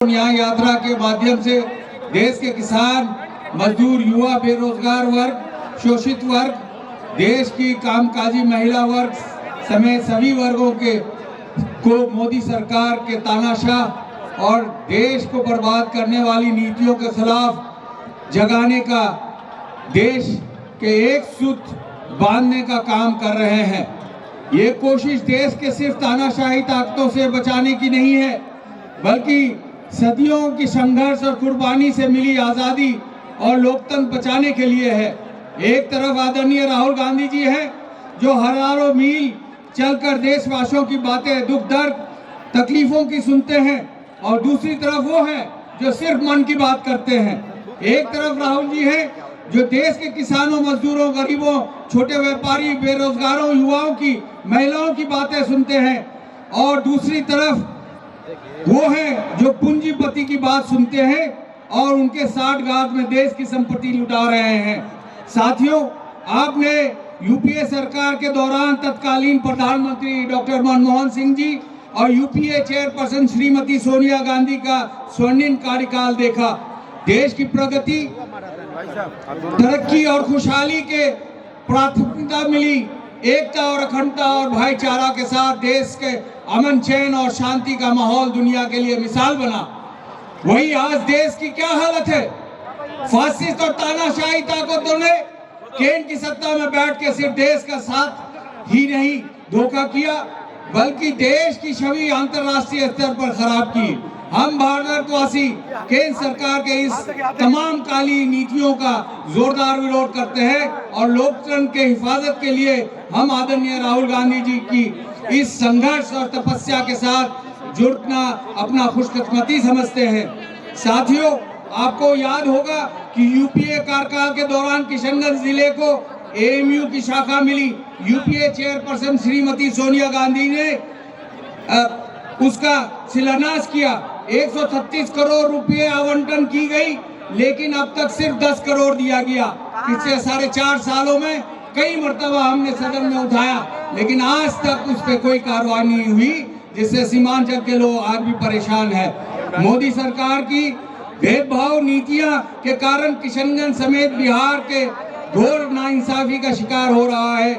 न्याय यात्रा के माध्यम से देश के किसान, मजदूर, युवा, बेरोजगार वर्ग, शोषित वर्ग, देश की कामकाजी महिला वर्ग समेत सभी वर्गों को मोदी सरकार के तानाशाह और देश को बर्बाद करने वाली नीतियों के खिलाफ जगाने का, देश के एक सूत्र बांधने का काम कर रहे हैं। ये कोशिश देश के सिर्फ तानाशाही ताकतों से बचाने की नहीं है, बल्कि सदियों की संघर्ष और कुर्बानी से मिली आज़ादी और लोकतंत्र बचाने के लिए है। एक तरफ आदरणीय राहुल गांधी जी हैं, जो हजारों मील चलकर देशवासियों की बातें, दुख दर्द, तकलीफों की सुनते हैं, और दूसरी तरफ वो हैं जो सिर्फ मन की बात करते हैं। एक तरफ राहुल जी हैं जो देश के किसानों, मजदूरों, गरीबों, छोटे व्यापारी, बेरोजगारों, युवाओं की, महिलाओं की बातें सुनते हैं, और दूसरी तरफ वो हैं जो पूंजीपति की बात सुनते हैं और उनके साठगांठ में देश की संपत्ति लुटा रहे हैं। साथियों, आपने यूपीए सरकार के दौरान तत्कालीन प्रधानमंत्री डॉक्टर मनमोहन सिंह जी और यूपीए चेयरपर्सन श्रीमती सोनिया गांधी का स्वर्णिम कार्यकाल देखा। देश की प्रगति, तरक्की और खुशहाली के प्राथमिकता मिली। एकता और अखंडता और भाईचारा के साथ देश के अमन, चैन और शांति का माहौल दुनिया के लिए मिसाल बना। वही आज देश की क्या हालत है? फासिस्ट और तानाशाही ताकतों ने केंद्र की सत्ता में बैठ के सिर्फ देश का साथ ही नहीं धोखा किया, बल्कि देश की छवि अंतर्राष्ट्रीय स्तर पर खराब की। हम भारतवासी केंद्र सरकार के इस तमाम काली नीतियों का जोरदार विरोध करते हैं और लोकतंत्र के हिफाजत के लिए हम आदरणीय राहुल गांधी जी की इस संघर्ष और तपस्या के साथ जुड़ना अपना खुशकिस्मती समझते हैं। साथियों, आपको याद होगा कि यूपीए कार्यकाल के दौरान किशनगंज जिले को एएमयू की शाखा मिली। यूपीए चेयरपर्सन श्रीमती सोनिया गांधी ने उसका शिलान्यास किया। 136 करोड़ रुपए आवंटन की गई, लेकिन अब तक सिर्फ 10 करोड़ दिया गया। पिछले 4.5 सालों में कई मर्तबा हमने सदन में उठाया, लेकिन आज तक उस पर कोई कार्रवाई नहीं हुई, जिससे सीमांचल के लोग आज भी परेशान हैं। मोदी सरकार की भेदभाव नीतियां के कारण किशनगंज समेत बिहार के घोर नाइंसाफी का शिकार हो रहा है।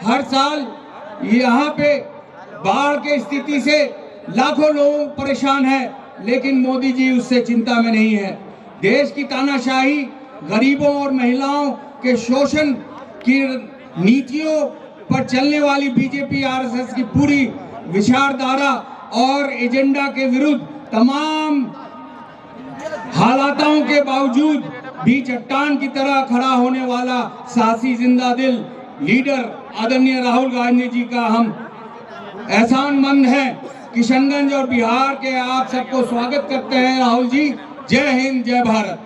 हर साल यहाँ पे बाढ़ के स्थिति से लाखों लोग परेशान हैं, लेकिन मोदी जी उससे चिंता में नहीं है। देश की तानाशाही, गरीबों और महिलाओं के शोषण की नीतियों पर चलने वाली बीजेपी आरएसएस की पूरी विचारधारा और एजेंडा के विरुद्ध तमाम हालातों के बावजूद भी चट्टान की तरह खड़ा होने वाला साहसी, जिंदा दिल लीडर आदरणीय राहुल गांधी जी का हम एहसानमंद हैं। किशनगंज और बिहार के आप सबको स्वागत करते हैं। राहुल जी, जय हिंद, जय भारत।